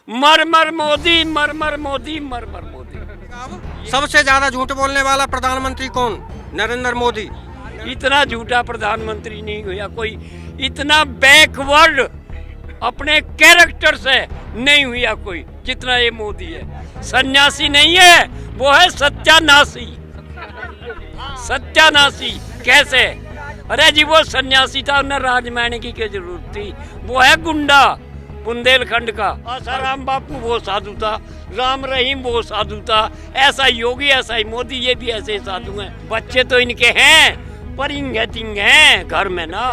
मर मर मोदी, मर मर मोदी, मर मर मोदी। सबसे ज्यादा झूठ बोलने वाला प्रधानमंत्री कौन? नरेंद्र मोदी। इतना झूठा प्रधानमंत्री नहीं हुआ कोई, इतना बैकवर्ड अपने कैरेक्टर से नहीं हुआ कोई जितना ये मोदी है। सन्यासी नहीं है, वो है सत्यानाशी। सत्यानाशी कैसे? अरे जी वो सन्यासी था, उन्हें राजमानिकी की जरूरत थी। वो है गुंडा बुंदेलखंड का। आसाराम बापू वो साधु था, राम रहीम वो साधु था, ऐसा योगी ऐसा ही मोदी, ये भी ऐसे साधु हैं। बच्चे तो इनके हैं पर इंगे तिंगे हैं घर में ना।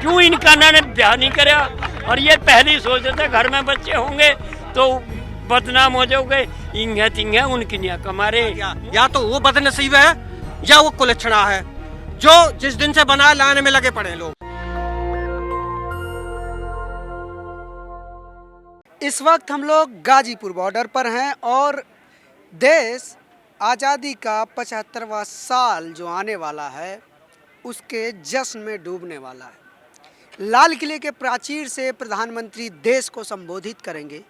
क्यों इनका ने ब्याह नहीं करा? और ये पहले ही सोचते थे घर में बच्चे होंगे तो बदनाम हो जाओगे। इंगे तिंगे उनकी नहीं कमारे। या तो वो बदनसीब है या वो कुलच्छना है, जो जिस दिन से बना लाने में लगे पड़े लोग। इस वक्त हम लोग गाजीपुर बॉर्डर पर हैं और देश आज़ादी का 75वां साल जो आने वाला है उसके जश्न में डूबने वाला है। लाल किले के प्राचीर से प्रधानमंत्री देश को संबोधित करेंगे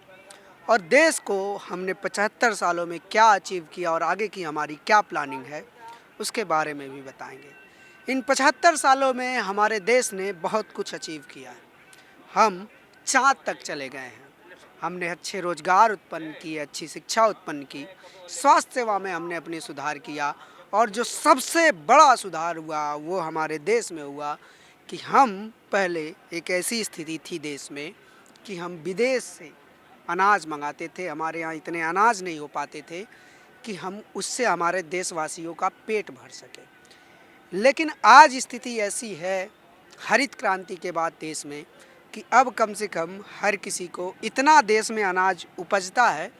और देश को हमने 75 सालों में क्या अचीव किया और आगे की हमारी क्या प्लानिंग है उसके बारे में भी बताएंगे। इन 75 सालों में हमारे देश ने बहुत कुछ अचीव किया है। हम चाँद तक चले गए हैं, हमने अच्छे रोजगार उत्पन्न किए, अच्छी शिक्षा उत्पन्न की, स्वास्थ्य सेवा में हमने अपने सुधार किया और जो सबसे बड़ा सुधार हुआ वो हमारे देश में हुआ कि हम पहले एक ऐसी स्थिति थी देश में कि हम विदेश से अनाज मंगाते थे। हमारे यहाँ इतने अनाज नहीं हो पाते थे कि हम उससे हमारे देशवासियों का पेट भर सके। लेकिन आज स्थिति ऐसी है हरित क्रांति के बाद देश में कि अब कम से कम हर किसी को इतना देश में अनाज उपजता है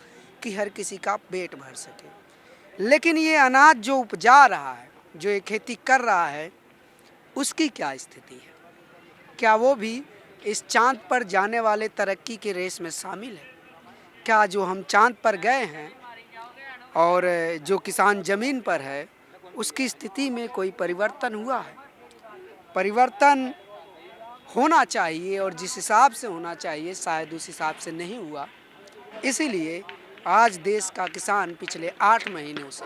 कि हर किसी का पेट भर सके। लेकिन ये अनाज जो उपजा रहा है, जो ये खेती कर रहा है, उसकी क्या स्थिति है? क्या वो भी इस चांद पर जाने वाले तरक्की के रेस में शामिल है? क्या जो हम चांद पर गए हैं और जो किसान ज़मीन पर है उसकी स्थिति में कोई परिवर्तन हुआ है? परिवर्तन होना चाहिए और जिस हिसाब से होना चाहिए शायद उस हिसाब से नहीं हुआ। इसीलिए आज देश का किसान पिछले 8 महीनों से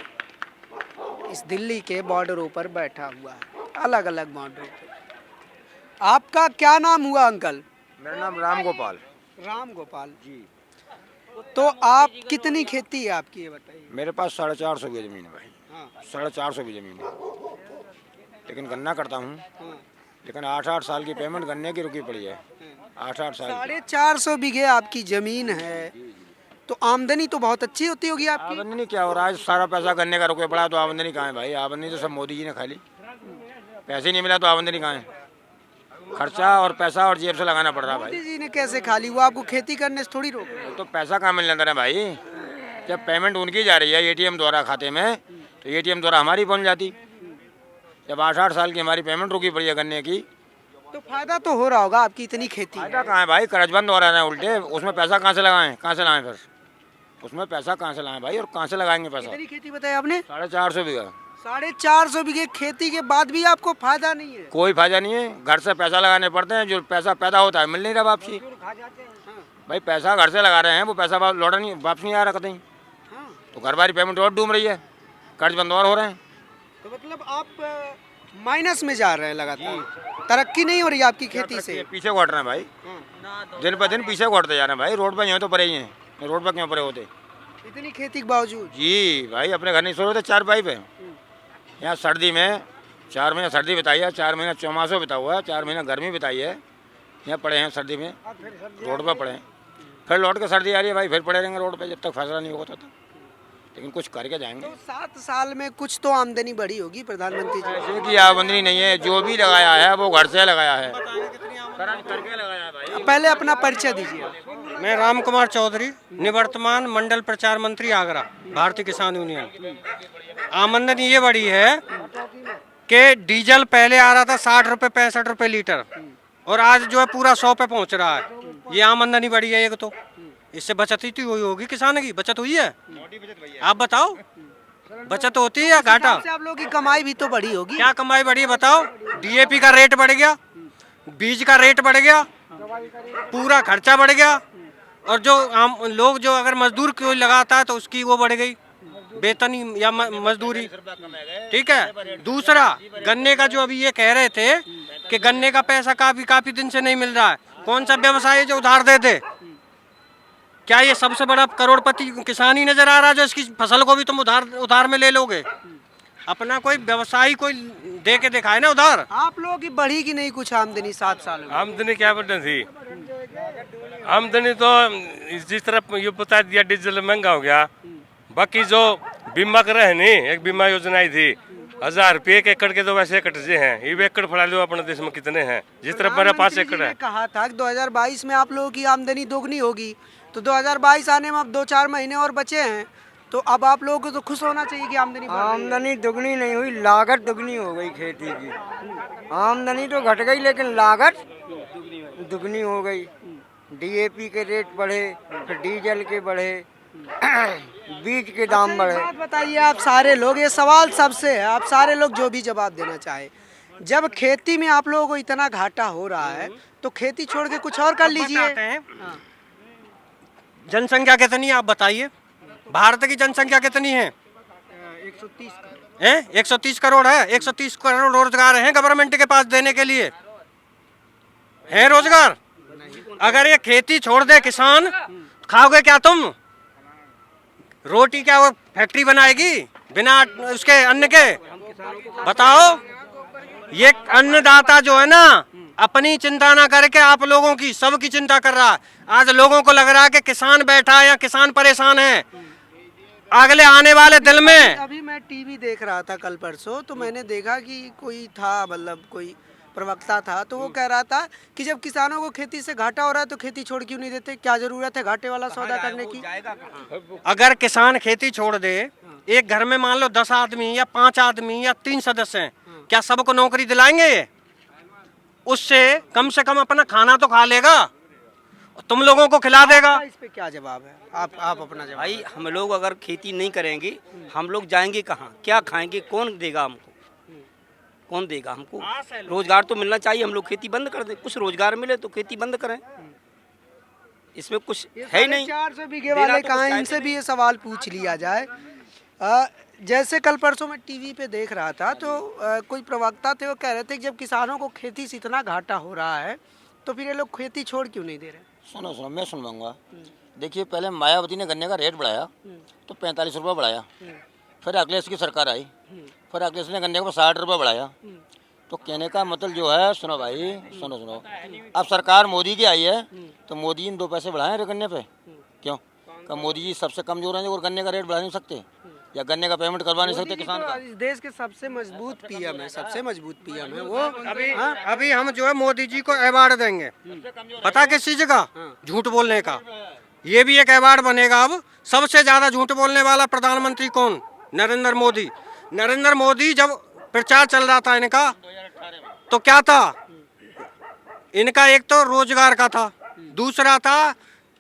इस दिल्ली के बॉर्डरों पर बैठा हुआ है, अलग अलग बॉर्डरों पर। आपका क्या नाम हुआ अंकल? मेरा नाम राम गोपाल। राम गोपाल जी। तो आप कितनी खेती है आपकी ये बताइए? मेरे पास 450 बीघा जमीन है भाई। हाँ। 450 बीघा जमीन है, लेकिन गन्ना करता हूँ। हाँ। लेकिन 8-8 साल की पेमेंट गन्ने की रुकी पड़ी है। 8-8 साल की। 450 बीघे आपकी जमीन है तो आमदनी तो बहुत अच्छी होती होगी आपकी। आमदनी क्या हो रहा है? सारा पैसा गन्ने का रुके पड़ा, तो आमदनी कहाँ है भाई? आमदनी तो सब मोदी जी ने खा ली। पैसे नहीं मिला तो आमदनी कहाँ है? खर्चा और पैसा और जेब से लगाना पड़ रहा है भाई। मोदी जी ने कैसे खा ली? वो आपको खेती करने से थोड़ी रोक रहे। तो पैसा कहाँ मिलने दे रहा है भाई? जब पेमेंट उनकी जा रही है एटीएम द्वारा खाते में, तो एटीएम द्वारा हमारी पहुँच जाती। जब 8-8 साल की हमारी पेमेंट रुकी पड़ी है गन्ने की, तो फायदा तो हो रहा होगा आपकी इतनी खेती है। फायदा कहाँ है भाई? कर्जबंद हो रहा है उल्टे। उसमें पैसा कहाँ से लगाएं? कहाँ से लाएं फिर? उसमें पैसा कहाँ से लाएं भाई? और कहाँ से लगाएंगे पैसा? कितनी खेती बताई आपने? 450 बीघा। 450 बीघे खेती के बाद भी आपको फायदा नहीं है? कोई फायदा नहीं है। घर से पैसा लगाने पड़ते हैं, जो पैसा पैदा होता है मिल नहीं रहा वापसी। भाई पैसा घर से लगा रहे हैं, वो पैसा लौटा नहीं, वापस नहीं आ रहा कहीं। तो घर वाली पेमेंट और डूब रही है, कर्ज बंद और हो रहे हैं। तो मतलब आप माइनस में जा रहे हैं लगातार, तरक्की नहीं हो रही आपकी खेती से? पीछे घट रहे हैं भाई, दिन पर दिन पीछे घटते जा रहे हैं भाई। रोड पर तो पड़े ही हैं, रोड पर क्यों पड़े होते? इतनी खेती के बावजूद? जी भाई, अपने घर नहीं सो रहे थे 4 पाइप है। यहाँ सर्दी में 4 महीने सर्दी बिताई है, 4 महीना चौमासों बिता हुआ है, 4 महीना गर्मी बिताई है। यहाँ पड़े हैं सर्दी में, रोड पर पड़े हैं। फिर लौट के सर्दी आ रही है भाई, फिर पड़े रहेंगे रोड पे जब तक फैसला नहीं होता था। लेकिन कुछ करके जाएंगे। तो 7 साल में कुछ तो आमदनी बढ़ी होगी प्रधानमंत्री जी? ऐसे की आमदनी नहीं है, जो भी लगाया है वो घर से लगाया है, करके लगाया है भाई। पहले अपना परिचय दीजिए। मैं राम कुमार चौधरी, निवर्तमान मंडल प्रचार मंत्री आगरा, भारतीय किसान यूनियन। आमदनी ये बढ़ी है कि डीजल पहले आ रहा था 60 रुपये 65 रुपये लीटर, और आज जो है पूरा 100 पे पहुंच रहा है। ये आमदनी बढ़ी है। एक तो इससे बचत ही हुई होगी, किसान की बचत हुई है। आप बताओ, बचत होती है या घाटा? आप लोगों की कमाई भी तो बढ़ी होगी। क्या कमाई बढ़ी है बताओ? डीएपी का रेट बढ़ गया, बीज का रेट बढ़ गया, पूरा खर्चा बढ़ गया, और जो आम लोग जो अगर मजदूर कोई लगाता है तो उसकी वो बढ़ गई वेतन या मजदूरी, ठीक है। दूसरा गन्ने का जो अभी ये कह रहे थे कि गन्ने का पैसा काफी दिन से नहीं मिल रहा है, कौन सा व्यवसाय है जो उधार दे दे? क्या ये सबसे बड़ा करोड़पति किसान ही नजर आ रहा है जो इसकी फसल को भी तुम उधार में ले लोगे? अपना कोई व्यवसायी कोई दे के दिखाए ना उधार। आप लोगों की बढ़ी कि नहीं कुछ आमदनी 7 सालों में? आमदनी क्या बढ़नी थी? आमदनी तो जिस तरह ये बता दिया डीजल महंगा हो गया, बाकी जो बीमा कर रहे हैं नहीं, एक बीमा योजना आई थी 1000 रुपये एक एकड़ के, तो वैसे एकड़ से हैं। ये एकड़ फड़ा लो अपने देश में कितने हैं, जिस तरह मेरा 5 एकड़ है। कहा था कि 2022 में आप लोगों की आमदनी दोगुनी होगी, तो 2022 आने में अब 2-4 महीने और बचे हैं, तो अब आप लोगों को तो खुश होना चाहिए कि आमदनी बढ़ रही है। आमदनी दुगनी नहीं हुई, लागत दुगनी हो गई खेती की। आमदनी तो घट गई लेकिन लागत दुगनी हो गई। डीएपी के रेट बढ़े, फिर डीजल के बढ़े, बीज के दाम बढ़े। बात बताइए, आप सारे लोग, ये सवाल सबसे है, आप सारे लोग जो भी जवाब देना चाहे, जब खेती में आप लोगों को इतना घाटा हो रहा है तो खेती छोड़ के कुछ और कर लीजिए। हाँ। जनसंख्या कितनी है आप बताइए? भारत की जनसंख्या कितनी है? 130 हैं? 130 करोड़ है। 130 करोड़ रोजगार हैं गवर्नमेंट के पास देने के लिए, है रोजगार? अगर ये खेती छोड़ दे किसान, खाओगे क्या तुम? रोटी क्या वो फैक्ट्री बनाएगी बिना उसके अन्न के? बताओ। ये अन्नदाता जो है ना, अपनी चिंता ना करके आप लोगों की सबकी चिंता कर रहा है। आज लोगों को लग रहा है कि किसान बैठा है या किसान परेशान है। अगले आने वाले दिल में, अभी मैं टीवी देख रहा था कल परसों, तो मैंने देखा कि कोई था, मतलब कोई प्रवक्ता था, तो वो कह रहा था कि जब किसानों को खेती से घाटा हो रहा है तो खेती छोड़ क्यों नहीं देते? क्या जरूरत है घाटे वाला सौदा करने की? अगर किसान खेती छोड़ दे, एक घर में मान लो 10 आदमी या 5 आदमी या 3 सदस्य हैं, क्या सबको नौकरी दिलाएंगे? ये उससे कम से कम अपना खाना तो खा लेगा, तुम लोगों को खिला देगा। इस पे क्या जवाब है? आप अपना जवाब। भाई हम लोग अगर खेती नहीं करेंगे, हम लोग जाएंगे कहाँ? क्या खाएंगे? कौन देगा हमको? कौन देगा हमको? रोजगार तो मिलना चाहिए। हम लोग खेती बंद कर दें, कुछ रोजगार मिले तो खेती बंद करें, इसमें कुछ है ही नहीं। 400 बीघे वाले कहाँ हैं? इनसे भी ये सवाल पूछ लिया जाए। जैसे कल परसों मैं टीवी पे देख रहा था, तो कोई प्रवक्ता थे, वो कह रहे थे कि जब किसानों को खेती से इतना घाटा हो रहा है तो फिर ये लोग खेती छोड़ क्यों नहीं दे रहे? सुनो मैं सुनवाऊंगा। देखिए, पहले मायावती ने गन्ने का रेट बढ़ाया तो 45 रुपये बढ़ाया, फिर अखिलेश की सरकार आई, फिर अखिलेश ने गन्ने को 60 रुपये बढ़ाया। तो कहने का मतलब जो है, सुनो भाई, सुनो, अब सरकार मोदी की आई है तो मोदी जी ने 2 पैसे बढ़ाए रे गन्ने पे। क्यों? क्या मोदी जी सबसे कमजोर हैं और गन्ने का रेट बढ़ा नहीं सकते, या गन्ने का पेमेंट करवा नहीं सकते किसान का? इस देश के सबसे मजबूत पीएम है, सबसे मजबूत पीएम है वो। अभी हम जो है मोदी जी को अवार्ड देंगे, पता किस चीज का? झूठ बोलने का। ये भी एक अवार्ड बनेगा। अब सबसे ज्यादा झूठ बोलने वाला प्रधानमंत्री कौन? नरेंद्र मोदी। नरेंद्र मोदी जब प्रचार चल रहा था इनका, तो क्या था इनका? एक तो रोजगार का था, दूसरा था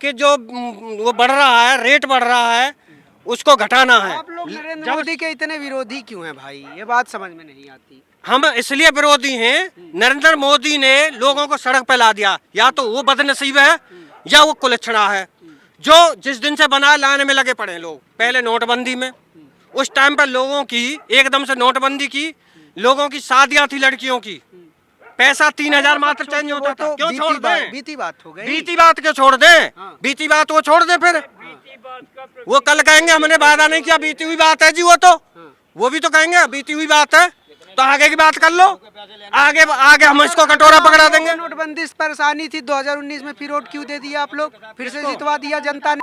कि जो वो बढ़ रहा है, रेट बढ़ रहा है, उसको घटाना है। आप लोग नरेंद्र मोदी के इतने विरोधी क्यों हैं भाई? ये बात समझ में नहीं आती। हम इसलिए विरोधी हैं, नरेंद्र मोदी ने लोगों को सड़क पे ला दिया। या तो वो बदनसीब है या वो कुलच्छड़ा है, जो जिस दिन से बना लाने में लगे पड़े हैं लोग। पहले नोटबंदी में, उस टाइम पर लोगों की एकदम से नोटबंदी की, लोगों की शादियां थी लड़कियों की, पैसा 3000 मात्र चेंज होता था। क्यों छोड़ दें? बीती बात हो गई। बीती बात क्यों छोड़ दें? बीती बात वो छोड़ दें। फिर वो कल कहेंगे हमने वादा नहीं किया, बीती हुई बात है जी। वो भी तो कहेंगे बीती हुई बात है, तो आगे की बात कर लो। आगे हम इसको कटोरा पकड़ा देंगे। नोटबंदी से परेशानी थी 2019 में, फिर वोट क्यों दे दिया आप लोग? फिर से जितवा दिया जनता ने।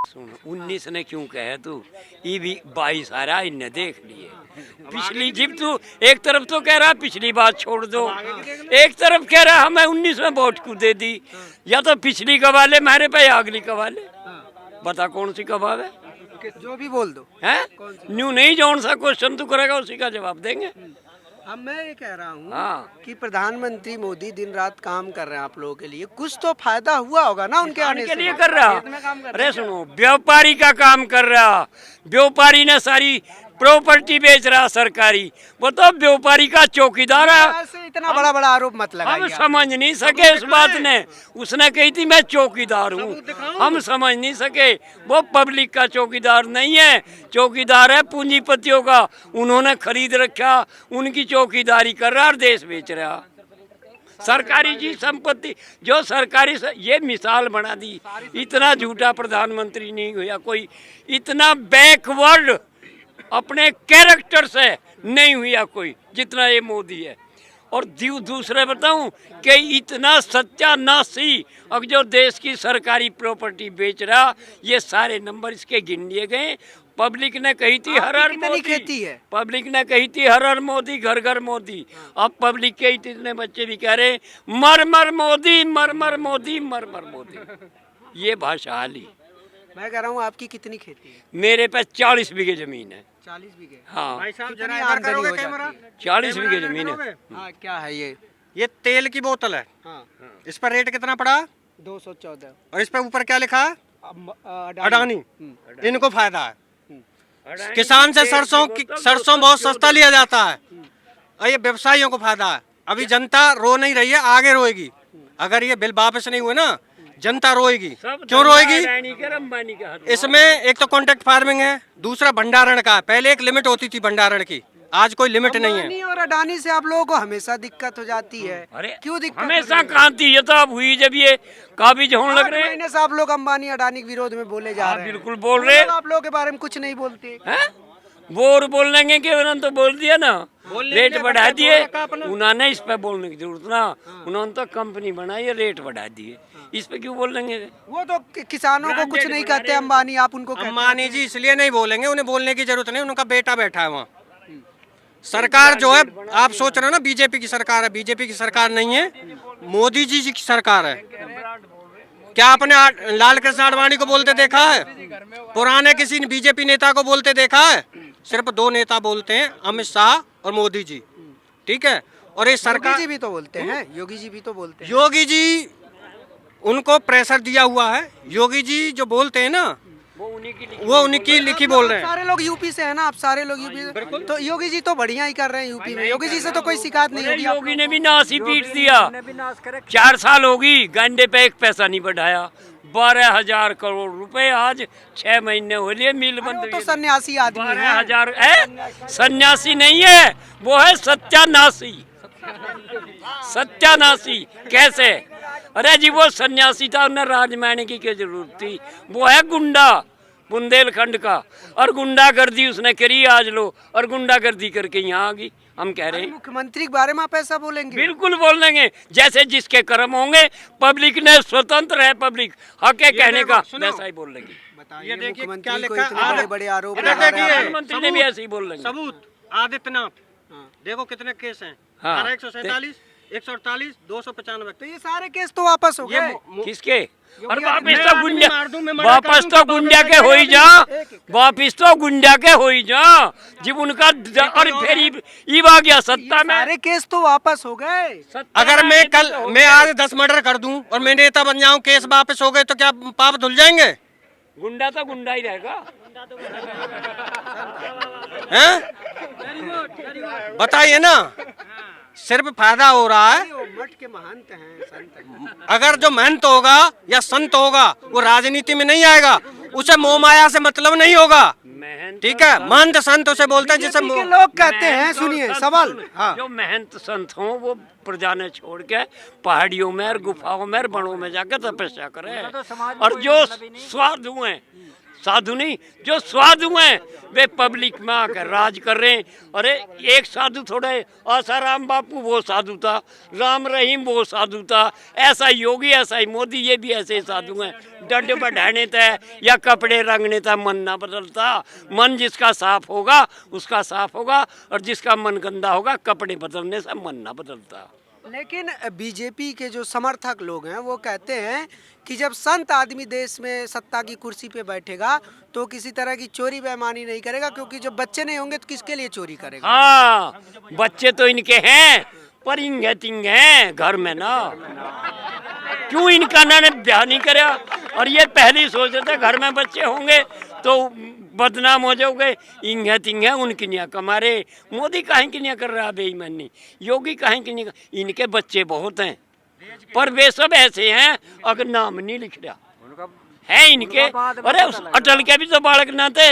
सुन, 19 ने क्यों कहे तू? ये भी 22 आ रहा, इनने देख लिए। पिछली जिब तू एक तरफ तो कह रहा पिछली बात छोड़ दो, एक तरफ कह रहा हमें 19 में वोट क्यों दे दी। या तो पिछली कवाले मारे पे या अगली कवाले, बता कौन सी कबाब है? जो भी बोल दो है। न्यू नहीं जौन सा क्वेश्चन तू करेगा उसी का जवाब देंगे। अब मैं ये कह रहा हूँ हाँ। कि प्रधानमंत्री मोदी दिन रात काम कर रहे हैं आप लोगों के लिए, कुछ तो फायदा हुआ होगा ना उनके आने के से? लिए कर रहा। अरे सुनो, व्यापारी का काम कर रहा। व्यापारी ने सारी प्रॉपर्टी बेच रहा सरकारी, वो तो व्यापारी का चौकीदार है। ऐसे इतना बड़ा बड़ा आरोप मत हम लगाइए। समझ नहीं सके इस बात ने, उसने कही थी मैं चौकीदार हूँ, हम समझ नहीं सके। वो पब्लिक का चौकीदार नहीं है, चौकीदार है पूंजीपतियों का, उन्होंने खरीद रखा, उनकी चौकीदारी कर रहा और देश बेच रहा। सरकारी जी संपत्ति जो सरकारी ये मिसाल बना दी, इतना झूठा प्रधानमंत्री नहीं हुआ कोई, इतना बैकवर्ड अपने कैरेक्टर से नहीं हुआ कोई जितना ये मोदी है। और दूसरे बताऊं कि इतना सत्यानाशी अब जो देश की सरकारी प्रॉपर्टी बेच रहा, ये सारे नंबर इसके गिन लिए गए। पब्लिक ने कही थी हर हर कितनी मोदी, खेती है? पब्लिक ने कही थी हर हर मोदी घर घर मोदी। अब पब्लिक के इतने बच्चे भी कह रहे मर मर मोदी, मर मर मोदी, मर मर मोदी। ये भाषा हाली। मैं कह रहा हूँ आपकी कितनी खेती है? मेरे पे 40 बीघे जमीन है। 40 बीघे। हाँ, भाई साहब कितनी जरा इधर आमदनी करोगे हो जाती कैमरा? है? 40 बीघे जमीन है। हाँ, क्या है ये? ये तेल की बोतल है, हाँ, इस पर रेट कितना पड़ा 214। और इस पे ऊपर क्या लिखा है? अडानी। इनको फायदा है। किसान से सरसों बहुत सस्ता लिया जाता है और ये व्यवसायियों को फायदा है। अभी जनता रो नहीं रही है, आगे रोएगी। अगर ये बिल वापस नहीं हुए ना, जनता रोएगी। क्यों रोएगी? इसमें एक तो कॉन्ट्रैक्ट फार्मिंग है, दूसरा भंडारण का है। पहले एक लिमिट होती थी भंडारण की, आज कोई लिमिट नहीं है। अंबानी और अडानी से आप लोगों को हमेशा दिक्कत हो जाती है। अरे क्यों दिक्कत? हमेशा कहाँ थी, ये तो अब हुई जब ये काबिज होने लग रहे हैं। महीने से आप लोग अंबानी अडानी के विरोध में बोले जा हाँ, रहे हैं। बिल्कुल बोल रहे हैं। आप लोगों के बारे में कुछ नहीं बोलते। हैं? बोर बोलेंगे कि उन्होंने तो बोल दिया ना, रेट बढ़ा दिए। उन्होंने इस पे बोलने की जरूरत ना, उन्होंने तो कंपनी बनाई है, रेट बढ़ा दिए, इस पे क्यों बोल लेंगे? वो तो किसानों को कुछ नहीं कहते अंबानी, आप उनको कहते हैं। अंबानी जी इसलिए नहीं बोलेंगे, उन्हें बोलने की जरूरत नहीं, उनका बेटा बैठा है वहाँ। सरकार जो है, आप सोच रहे हो ना बीजेपी की सरकार है, बीजेपी की सरकार नहीं है, मोदी जी की सरकार है। क्या आपने लाल कृष्ण आडवाणी को बोलते देखा है? पुराने किसी बीजेपी नेता को बोलते देखा है? सिर्फ दो नेता बोलते हैं, अमित शाह और मोदी जी, ठीक है। और ये सरकार, योगी जी भी तो बोलते हैं, योगी जी भी तो बोलते हैं। योगी जी उनको प्रेशर दिया हुआ है। योगी जी जो बोलते हैं ना, वो उनकी लिखी बोल रहे हैं। सारे लोग यूपी से है ना, आप सारे लोग यूपी से, तो योगी जी तो बढ़िया ही कर रहे हैं यूपी में। योगी जी से तो कोई शिकायत नहीं होगी। योगी ने भी नासी पीट दिया। 4 साल होगी, गंडे पे एक पैसा नहीं बढ़ाया। 12,000 करोड़ रुपए आज 6 महीने हो लिए मिल बंद। तो सन्यासी आदमी है। 12,000 सन्यासी नहीं है, वो है सत्यानाशी। सत्यानाशी कैसे? अरे जी वो सन्यासी था, उन्हें राजमाने की क्या जरूरत थी? वो है गुंडा बुंदेलखंड का, और गुंडागर्दी उसने करी आज लो, और गुंडागर्दी करके यहाँ आ गई। हम कह रहे हैं मुख्यमंत्री के बारे में आप ऐसा बोलेंगे? बिल्कुल बोल देंगे, जैसे जिसके कर्म होंगे, पब्लिक ने स्वतंत्र है, पब्लिक हक है कहने का, वैसा ही बोल देंगे। बताइए, देखिए क्या मुख्यमंत्री को लिखा इतने है। बड़े-बड़े आरोप इधर लगा रहे हैं। देखिए, प्रधानमंत्री ने भी ऐसे ही बोल देंगे। सबूत आदित्यनाथ, देखो कितने केस हैं। हाँ। 147, 148, 295। तो ये सारे केस तो वापस हो ये गए। किसके? और वापिस मैं तो आदमी गुंडा, मार दूं, मैं मर्डर वापस कर तो दूं, गुंडा के हो ही जा, वापिस तो गुंडा के हो ही जा, जब उनका और फिर ई आ गया सत्ता में। सारे केस तो वापस हो गए। अगर मैं आज 10 मर्डर कर दूं और मैं नेता बन जाऊं, केस वापस हो गए, तो क्या पाप धुल जाएंगे? गुंडा तो गुंडा ही रहेगा। हैं? बताइए ना, सिर्फ फायदा हो रहा है। वो मठ के महंत हैं, संत हैं। अगर जो महंत होगा या संत होगा, वो राजनीति में नहीं आएगा, उसे मोह माया से मतलब नहीं होगा, ठीक है। महंत संत उसे बोलते हैं जिसे के लोग कहते हैं, सुनिए सवाल। हाँ, जो महंत संत हों वो प्रजा ने छोड़ के पहाड़ियों में और गुफाओं में और बनों में जाकर तपस्या करें, और जो साधु हैं, साधु नहीं, जो साधु हैं वे पब्लिक में आकर राज कर रहे हैं। अरे एक साधु थोड़े, आसाराम बापू वो साधु था, राम रहीम वो साधु था, ऐसा योगी, ऐसा ही मोदी, ये भी ऐसे साधु हैं। डंड बढ़ाने तय या कपड़े रंगने तय मन ना बदलता। मन जिसका साफ होगा उसका साफ होगा, और जिसका मन गंदा होगा कपड़े बदलने से मन ना बदलता। लेकिन बीजेपी के जो समर्थक लोग हैं वो कहते हैं कि जब संत आदमी देश में सत्ता की कुर्सी पे बैठेगा तो किसी तरह की चोरी बेईमानी नहीं करेगा, क्योंकि जब बच्चे नहीं होंगे तो किसके लिए चोरी करेगा? हाँ, बच्चे तो इनके हैं, पर इंगे तिंगे हैं घर में ना। क्यों इनका ना ब्याह नहीं करा? और ये पहले ही सोच रहे थे घर में बच्चे होंगे तो बदनाम हो जाओगे, इंगे तिंगे उनकी नहीं कमारे। मोदी काहे की नहीं कर रहा बेईमानी, योगी काहे की नहीं इनके बच्चे बहुत हैं पर वे सब ऐसे हैं अगर नाम नहीं लिख रहा है इनके। अरे उस अटल के भी तो बालक ना थे,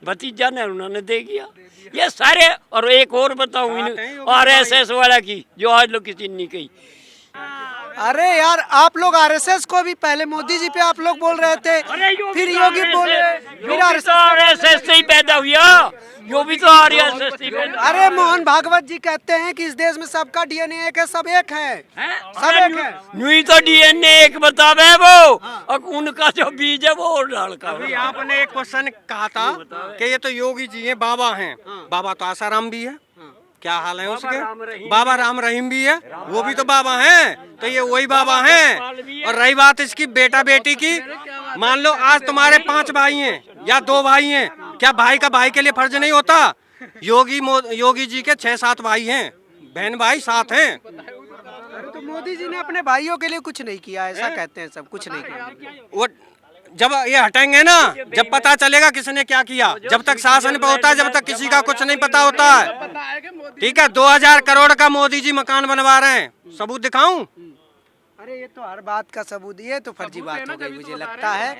भतीजा ने उन्होंने दे दिया ये सारे। और एक और बताऊं RSS वाला की जो आज लोग किसी ने नहीं कही। अरे यार आप लोग आरएसएस को भी पहले मोदी जी पे आप लोग बोल रहे थे, फिर योगी बोले, फिर RSS से ही पैदा हुआ, यो भी तो RSS से पैदा। अरे मोहन भागवत जी कहते हैं कि इस देश में सबका डीएनए एक है, सब एक है, सब एक है। नहीं तो DNA एक बतावे वो, और उनका जो बीज है वो डाल का। अभी आपने एक क्वेश्चन कहा था कि ये तो योगी जी हैं, बाबा हैं, बाबा तो आसाराम भी है, क्या हाल है उसके? बाबा राम रहीम भी है, वो भी तो बाबा हैं, तो ये वही बाबा हैं। और रही बात इसकी बेटा बेटी की, मान लो आज तुम्हारे 5 भाई हैं या 2 भाई हैं, क्या भाई का भाई के लिए फर्ज नहीं होता? योगी जी के 6-7 भाई हैं, बहन भाई 7 हैं। तो मोदी जी ने अपने भाइयों के लिए कुछ नहीं किया, ऐसा कहते हैं सब, कुछ नहीं किया। वो जब ये हटेंगे ना, जब पता चलेगा किसने क्या किया। जब तक शासन पे होता है, जब तक किसी का कुछ नहीं पता होता है। ठीक है, 2000 करोड़ का मोदी जी मकान बनवा रहे हैं, सबूत दिखाऊं? अरे ये तो हर बात का सबूत, ये तो फर्जी बात हो गई मुझे लगता है।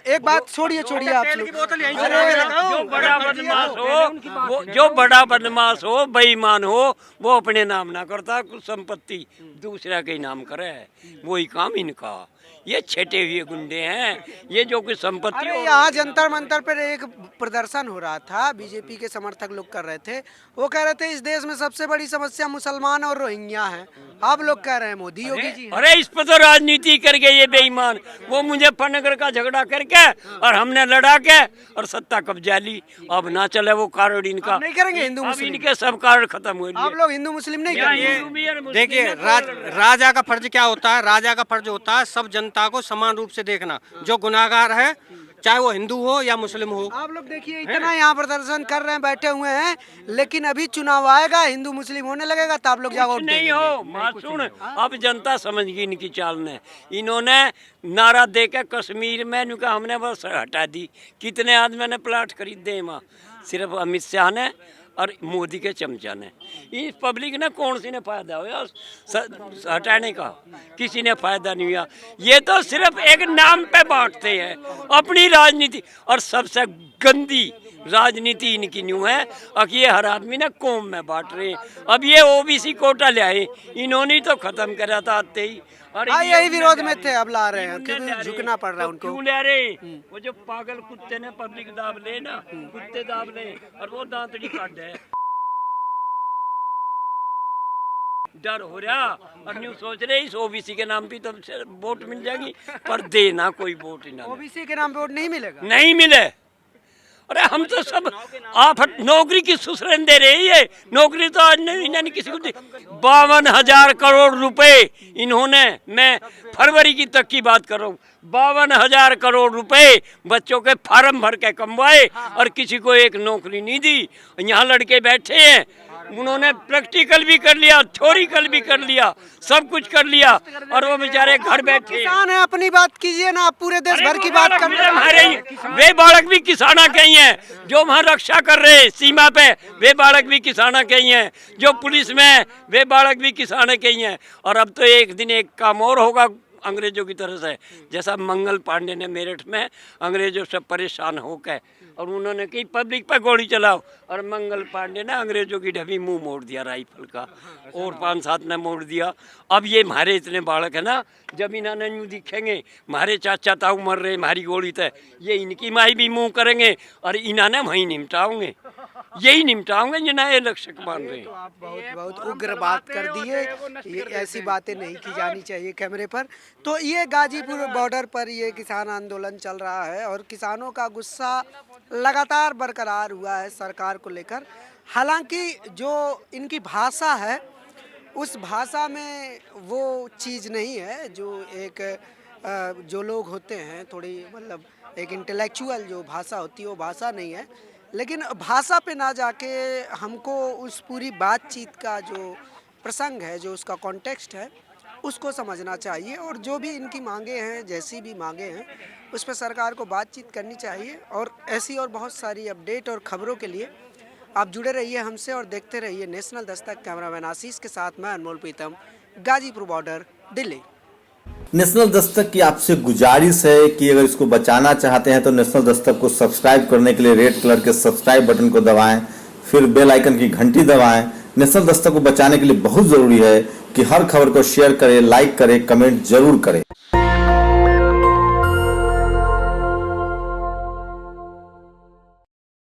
एक बात छोड़िए आप लोग, जो बड़ा बदमाश हो, वो जो बड़ा बदमाश हो, बेईमान हो, वो अपने नाम ना करता, कुछ संपत्ति दूसरा के नाम करे, वही काम इनका। ये छेटे हुए गुंडे हैं, ये जो कुछ संपत्ति। अरे यहाँ जंतर मंतर पर एक प्रदर्शन हो रहा था, बीजेपी के समर्थक लोग कर रहे थे, वो कह रहे थे इस देश में सबसे बड़ी समस्या मुसलमान और रोहिंग्या हैं। आप लोग कह रहे हैं मोदी योगी जी। अरे इस पर तो राजनीति करके ये बेईमान, वो मुजफ्फरनगर का झगड़ा करके और हमने लड़ा के और सत्ता कब्जा ली। अब ना चले वो कार्ड इनका, नहीं करेंगे हिंदू मुस्लिम, इनके सब कार्ड खत्म हुए। आप लोग हिंदू मुस्लिम नहीं करेंगे। देखिए राजा का फर्ज क्या होता है? राजा का फर्ज होता है सब जनता को समान रूप से देखना, जो गुनाहगार है चाहे वो हिंदू हो या मुस्लिम हो। आप लोग देखिए इतना यहाँ प्रदर्शन कर रहे हैं, बैठे हुए हैं, लेकिन अभी चुनाव आएगा, हिंदू मुस्लिम होने लगेगा तो आप लोग जाओ नहीं हो। मासूम अब जनता समझ गई इनकी चाल ने। इन्होंने नारा दे के कश्मीर में इनका हमने बस हटा दी। कितने आदमी ने प्लाट खरीदे वहाँ, सिर्फ अमित शाह ने और मोदी के चमचा ने। इस पब्लिक ने कौन सी ने फायदा हुआ हटाने का? किसी ने फायदा नहीं हुआ। ये तो सिर्फ एक नाम पे बांटते हैं अपनी राजनीति, और सबसे गंदी राजनीति इनकी न्यू है। अब ये हर आदमी ने कौम में बांट रहे हैं। अब ये OBC कोटा ले आए, इन्होंने तो खत्म करा था आते ही। और यही विरोध में थे, अब ला रहे हैं क्योंकि झुकना पड़ रहा है उनको। क्यों ले रहे? वो जो पागल कुत्ते ने पब्लिक दाब ले ना, कुत्ते दाब ले और वो दांतड़ी काट है। डर हो रहा और न्यू सोच रहे इस OBC के नाम पे तो वोट मिल जाएगी, पर देना कोई वोट ही ना। OBC के नाम पे वोट नहीं मिलेगा, नहीं मिले। अरे हम तो सब आप नौकरी की सुसरन दे रहे हैं। नौकरी तो आज नहीं किसी को दी। 52,000 करोड़ रुपए इन्होंने, मैं फरवरी की तक की बात कर रहा हूँ, 52,000 करोड़ रुपए बच्चों के फार्म भर के कमवाए और किसी को एक नौकरी नहीं दी। यहाँ लड़के बैठे हैं, उन्होंने प्रैक्टिकल भी कर लिया, थ्योरिकल भी कर लिया, सब कुछ कर लिया, और वो बेचारे घर बैठे। किसान है, अपनी बात कीजिए ना, आप पूरे देश भर की बात कर रहे हैं। वे बालक भी किसाना के ही हैं जो वहाँ रक्षा कर रहे हैं सीमा पे, वे बालक भी किसाना के ही हैं। जो पुलिस में वे बालक भी किसाना के ही हैं। और अब तो एक दिन एक काम और होगा अंग्रेजों की तरफ से, जैसा मंगल पांडे ने मेरठ में अंग्रेजों से परेशान होकर और उन्होंने कही पब्लिक पर गोली चलाओ, और मंगल पांडे ने अंग्रेजों की ढबी मुंह मोड़ दिया राइफल का, और 5-7 ने मोड़ दिया। अब ये हमारे इतने बालक है ना, जब इन्होंने यूँ दिखेंगे हमारे चाचा ताऊ मर रहे हमारी गोली तय, ये इनकी माई भी मुँह करेंगे और इन्होंने वहीं निपटाओगे, यही निपटाओगे जिन्हें ये लक्ष्य मान रहे हैं। आप बहुत उग्र बात कर दिए, ये ऐसी बातें नहीं की जानी चाहिए कैमरे पर। तो ये गाजीपुर बॉर्डर पर ये किसान आंदोलन चल रहा है और किसानों का गुस्सा लगातार बरकरार हुआ है सरकार को लेकर। हालांकि जो इनकी भाषा है उस भाषा में वो चीज़ नहीं है जो एक जो लोग होते हैं थोड़ी मतलब एक इंटेलेक्चुअल जो भाषा होती है वो भाषा नहीं है। लेकिन भाषा पे ना जाके हमको उस पूरी बातचीत का जो प्रसंग है, जो उसका कॉन्टेक्स्ट है, उसको समझना चाहिए और जो भी इनकी मांगे हैं, जैसी भी मांगे हैं, उस पर सरकार को बातचीत करनी चाहिए। और ऐसी और बहुत सारी अपडेट और खबरों के लिए आप जुड़े रहिए हमसे और देखते रहिए नेशनल दस्तक। कैमरामैन आशीष के साथ मैं अनमोल प्रीतम, गाजीपुर बॉर्डर, दिल्ली। नेशनल दस्तक की आपसे गुजारिश है कि अगर इसको बचाना चाहते हैं तो नेशनल दस्तक को सब्सक्राइब करने के लिए रेड कलर के सब्सक्राइब बटन को दबाएं, फिर बेल आइकन की घंटी दबाएं। नेशनल दस्तक को बचाने के लिए बहुत ज़रूरी है कि हर खबर को शेयर करें, लाइक करें, कमेंट जरूर करें।